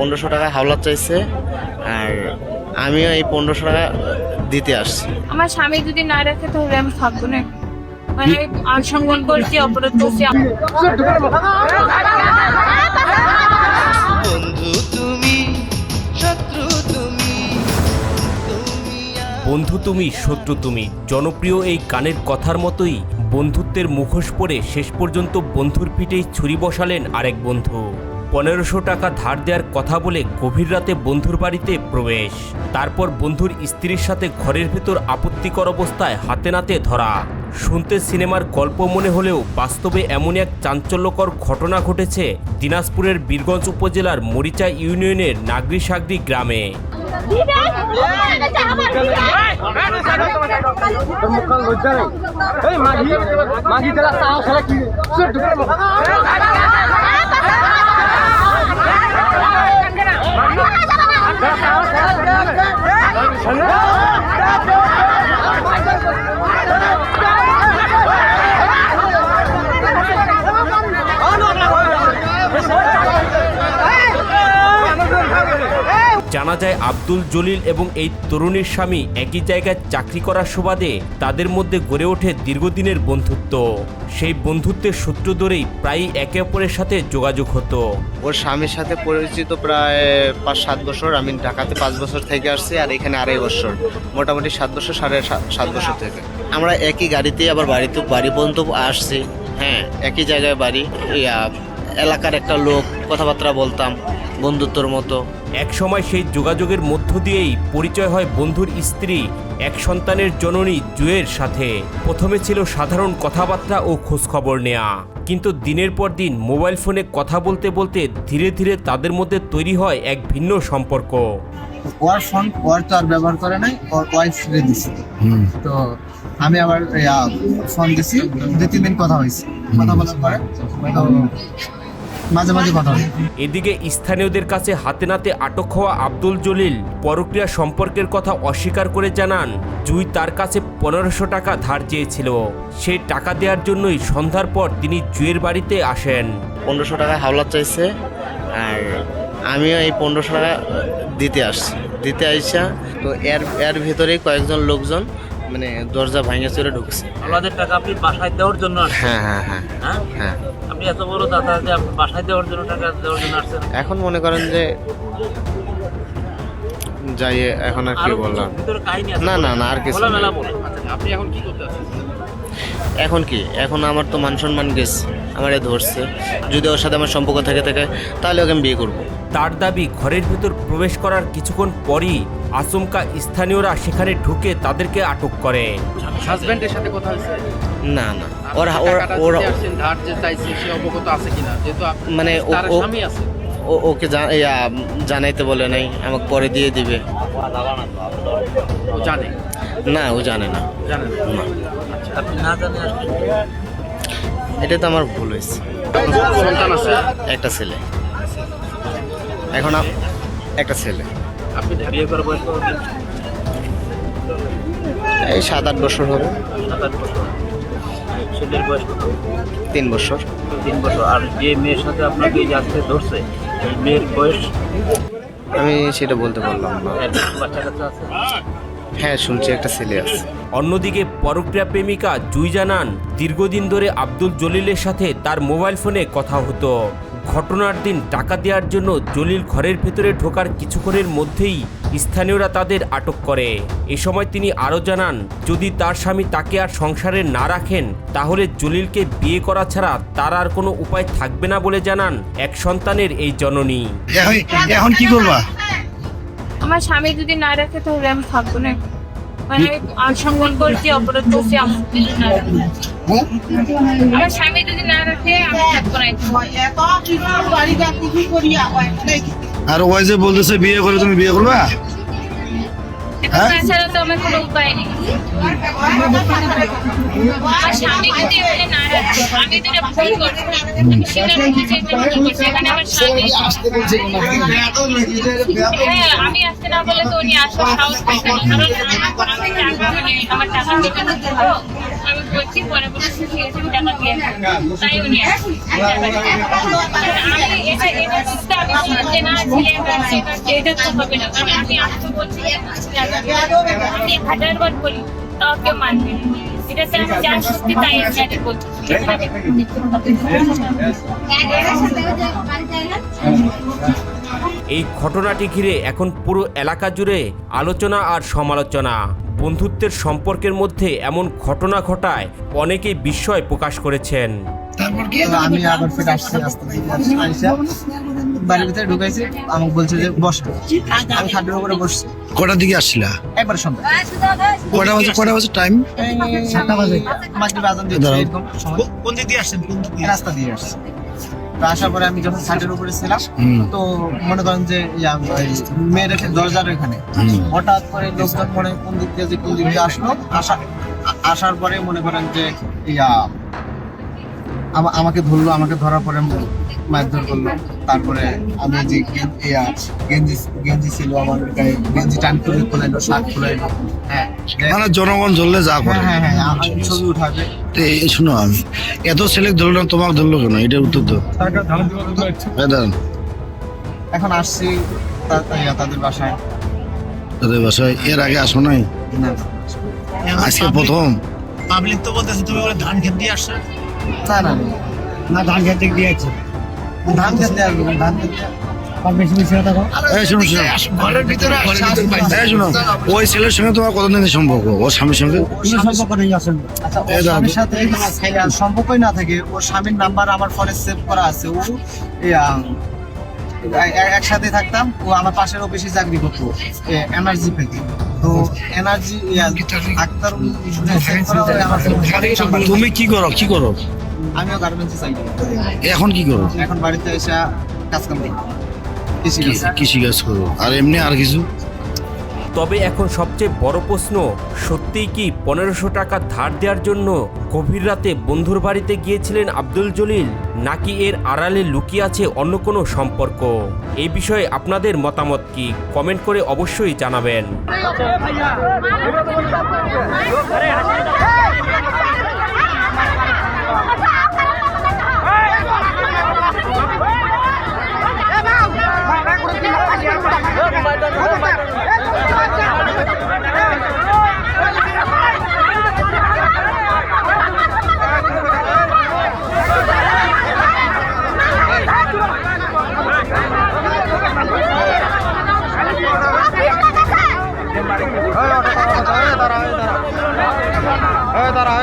1500 টাকা হাওলাত চাইছে, আর আমিও এই 1500 টাকা দিতে আসছি। আমার স্বামী যদি না রাখে তাহলে আমি থাকবো না, মানে আমি আত্মসম্মান করছি, অপরাধ করছি। বন্ধু তুমি শত্রু তুমি, জনপ্রিয় এই গানের কথার মতোই বন্ধুত্বের মুখোশ পরে শেষ পর্যন্ত বন্ধুর পিঠেই ছুরি বসালেন আরেক বন্ধু। 1500 টাকা ধার দেওয়ার কথা বলে গভীর রাতে বন্ধুর বাড়িতে প্রবেশ, তারপর বন্ধুর স্ত্রীর সাথে ঘরের ভেতর আপত্তিকর অবস্থায় হাতে নাতে ধরা। শুনতে সিনেমার গল্প মনে হলেও বাস্তবে এমন এক চাঞ্চল্যকর ঘটনা ঘটেছে দিনাজপুরের বীরগঞ্জ উপজেলার মরিচা ইউনিয়নের নাগরি সাগরি গ্রামে। জানা যায় আব্দুল জলিল এবং এই তরুণীর স্বামী একই জায়গায় চাকরি করার সুবাদে তাদের মধ্যে গড়ে ওঠে দীর্ঘদিনের বন্ধুত্ব। সেই বন্ধুত্বের সূত্র ধরেই প্রায়ই একে অপরের সাথে যোগাযোগ হতো। ওর স্বামীর সাথে পরিচিত প্রায় 5-7 বছর। আমি ঢাকাতে 5 বছর থেকে আসছি, আর এখানে 2.5 বছর, মোটামুটি 7 বছর, 7.5 বছর থেকে। আমরা একই গাড়িতে আবার বাড়ি পর্যন্ত আসছি। হ্যাঁ, একই জায়গায় বাড়ি, এলাকার একটা লোক, কথাবার্তা বলতাম বন্ধুত্বর মতো। এক সময় সেই যোগাযোগের মধ্য দিয়েই পরিচয় হয় বন্ধুর স্ত্রী, এক সন্তানের জননী জুয়ের সাথে। প্রথমে ছিল সাধারণ কথাবার্তা ও খোঁজখবর নেয়া, কিন্তু দিনের পর দিন মোবাইল ফোনে কথা বলতে বলতে ধীরে ধীরে তাদের মধ্যে তৈরি হয় এক ভিন্ন সম্পর্ক। ওর ফোন ওর তো আর ব্যবহার করে নাই, ওর ওয়াইফ রে দিছি। তো আমি আবার ফোন দিছি, 2-3 দিন কথা হয়েছে। কথা বলার পরে তো মাঝে মাঝে কথা হয়। এদিকে স্থানীয়দের কাছে হাতে নাতে আটক হওয়া আব্দুল জলিল পরক্রিয়া সম্পর্কের কথা অস্বীকার করে জানান, জুই তার কাছে 1500 টাকা ধার চেয়েছিল। সেই টাকা দেওয়ার জন্যই সন্ধ্যার পর তিনি জুয়ের বাড়িতে আসেন। 1500 টাকা হাওলাত চাইছে, আর আমিও এই 1500 টাকা দিতে আসছি। দিতে আইসা তো এর ভিতরেই কয়েকজন লোকজন মানে দরজা ভাঙে চলে ঢুকছে। আমাদের টাকা আপনি বাসায় দেওয়ার জন্য আসছেন? হ্যাঁ হ্যাঁ হ্যাঁ হ্যাঁ হ্যাঁ। আপনি এত বড় দাদা যে আপনি বাসায় দেওয়ার জন্য টাকা দেওয়ার জন্য আসছেন? এখন মনে করেন যে যাই, এখন আর কি বললাম, ভিতরে কাহিনী আছে? না না না, আর কিছু না। খোলামেলা বলুন। আচ্ছা, আপনি এখন কি করতে আছেন? এখন কি, এখন আমার তো মান সম্মান গেছে, আমারে ধরছে। যদি ওর সাথে আমার সম্পর্ক থেকে থাকে তাহলে ওকে আমি বিয়ে করবো। তার দাবি, ঘরের ভিতর প্রবেশ করার কিছুক্ষণ পরই আচমকা স্থানীয়রা সেখানে ঢুকে তাদেরকে আটক করে। হাজবেন্ডের সাথে কথা হয়েছে? না না, ওরা ধার যে চাইছে সে অবগত আছে কিনা? যেহেতু মানে তার স্বামী আছে। ওকে জানাইতে বলে নাই, আমাকে পরে দিয়ে দিবে। ও জানে না, ও জানে না। জানে না। আচ্ছা, আপনি না জানেন আসলে? এটা তো আমার ভুল হয়েছে। সন্তান আছে? একটা ছেলে, এখন একটা ছেলে। আপনি বিয়ে করার বয়স কত? এই 7-8 বছর হবে। 7-8 বছর। ছেলের বয়স কত? 3 বছর। 3 বছর। আর যে মেয়ের সাথে আপনাকে যাচ্ছে ধরছে, এই মেয়ের বয়স? আমি সেটা বলতে পারলাম না। বাচ্চা কাচ্চা আছে? হ্যাঁ, শুনছি একটা ছেলে আছে। অন্যদিকে পরক্রিয়া প্রেমিকা জুই জানান, দীর্ঘদিন ধরে আব্দুল জলিলের সাথে তার মোবাইল ফোনে কথা হতো। ঘটনার দিন টাকা দেওয়ার জন্য জলিল ঘরের ভেতরে ঢোকার কিছুক্ষণের মধ্যেই স্থানীয়রা তাদের আটক করে। এ সময় তিনি আরও জানান, যদি তার স্বামী তাকে আর সংসারে না রাখেন তাহলে জলিলকে বিয়ে করা ছাড়া তার আর কোনো উপায় থাকবে না বলে জানান এক সন্তানের এই জননী। এখন কি করবা? আমার স্বামী যদি না রাখে তাহলে আমি থাকবো না, মানে আমি আত্মসম্মান করছি, অপরাধ করছি। আমার স্বামী যদি না রাখে আমি থাকবো না। আর ওই যে বলতেছে বিয়ে করে, তুমি বিয়ে করবা? তাছাড়া তো আমার কোনো উপায় নেই। আমার স্বামী যদি এখানে না রাখে, আমি যেটা ভুল করছি, আমি স্বীকার করছি যে এটা ভুল করছি। এখানে আমার স্বামী, হ্যাঁ, আমি আসতে না বলে তো উনি আসার সাহস পাইছে না। কারণ আমি টাকা, মানে আমার টাকা দিতে হতো, আমি বলছি পরে বলছি ঠিক আছে আমি টাকা দিয়ে আসবো। তাই উনি আসছে। আমি এটা বুঝতে আমি বললাম যে না ছেলে এটা তো হবে না, কারণ আমি তো বলছি যে আমি 1000 বার বলি তাও কেউ মানবে না। এটাতে আমি যা সত্যি তাই আমি বলছি। এই ঘটনাটি ঘিরে এখন পুরো এলাকা জুড়ে আলোচনা আর সমালোচনা। বন্ধুত্বের সম্পর্কের মধ্যে এমন ঘটনা ঘটায় অনেকেই বিস্ময় প্রকাশ করেছেন। তো আমি আবার ফিরে আসছি, আইসা বাড়ির ভিতরে ঢুকাইছি, আমাকে বলছে যে বস। আমি খাটের উপরে বসছি। কটার দিকে আসছিলা? একবার সন্ধ্যা কটা বাজে টাইম? 7টা বাজে মাগরিব আজান দিচ্ছে এরকম সময়। কোন দিক দিয়ে আসছেন? রাস্তা দিয়ে আসছি। তো আসার পরে আমি যখন খাটের উপরে ছিলাম, তো মনে করেন যে মেয়ে রেখে দরজার এখানে হঠাৎ করে লোকজন মনে হয় কোন দিক দিয়ে যে কোন দিক দিয়ে আসলো। আসার পরে মনে করেন যে আমাকে ধরলো, আমাকে ধরার পরে মারধর করলো। তারপরে আমি যে গেঞ্জি ছিল আমার গায়ে, গেঞ্জি টান করে খোলাইলো, শার্ট খোলাইলো। হ্যাঁ মানে জনগণ ধরলে যা করে। হ্যাঁ হ্যাঁ হ্যাঁ, আমি ছবি উঠাবে। তো এই শোনো, আমি এত ছেলে ধরলো না, তোমাকে ধরলো কেন? এটার উত্তর তো দাঁড়ান। এখন আসছি তাদের বাসায়। তাদের বাসায় এর আগে আসো নাই? না আজকে প্রথম? পাবলিক তো বলতেছে তুমি বলে ধান খেতে দিয়ে আসছো। না না না ধান খেতে দিয়ে আছে ধান খেতে আসবো, ধান খেতে বেশি বেশি কথা কও। এই শোনো শোনো, ঘরের ভিতরে এই শোনো, ওই ছেলের সঙ্গে তোমার কতদিনের সম্পর্ক? ওর স্বামীর সঙ্গে? কোনো সম্পর্ক নেই আসলে। আচ্ছা, ওর স্বামীর সাথে সম্পর্কই না থাকে, ওর স্বামীর নাম্বার আমার ফোনে সেভ করা আছে। ও একসাথে থাকতাম, ও আমার পাশের অফিসে চাকরি করতো এনার্জি থেকে। তো এনার্জি আক্তার তুমি কি করো? আমিও গার্মেন্টসে চাকরি করি। এখন কি করো? এখন বাড়িতে এসে কাজ কাম করি, কৃষিকাজ করো। আর এমনি আর কিছু? তবে এখন সবচেয়ে বড় প্রশ্ন, সত্যিই কি 1500 টাকা ধার দেওয়ার জন্য গভীর রাতে বন্ধুর বাড়িতে গিয়েছিলেন আব্দুল জলিল, নাকি এর আড়ালে লুকিয়ে আছে অন্য কোনো সম্পর্ক? এই বিষয়ে আপনাদের মতামত কি? কমেন্ট করে অবশ্যই জানাবেন। তারা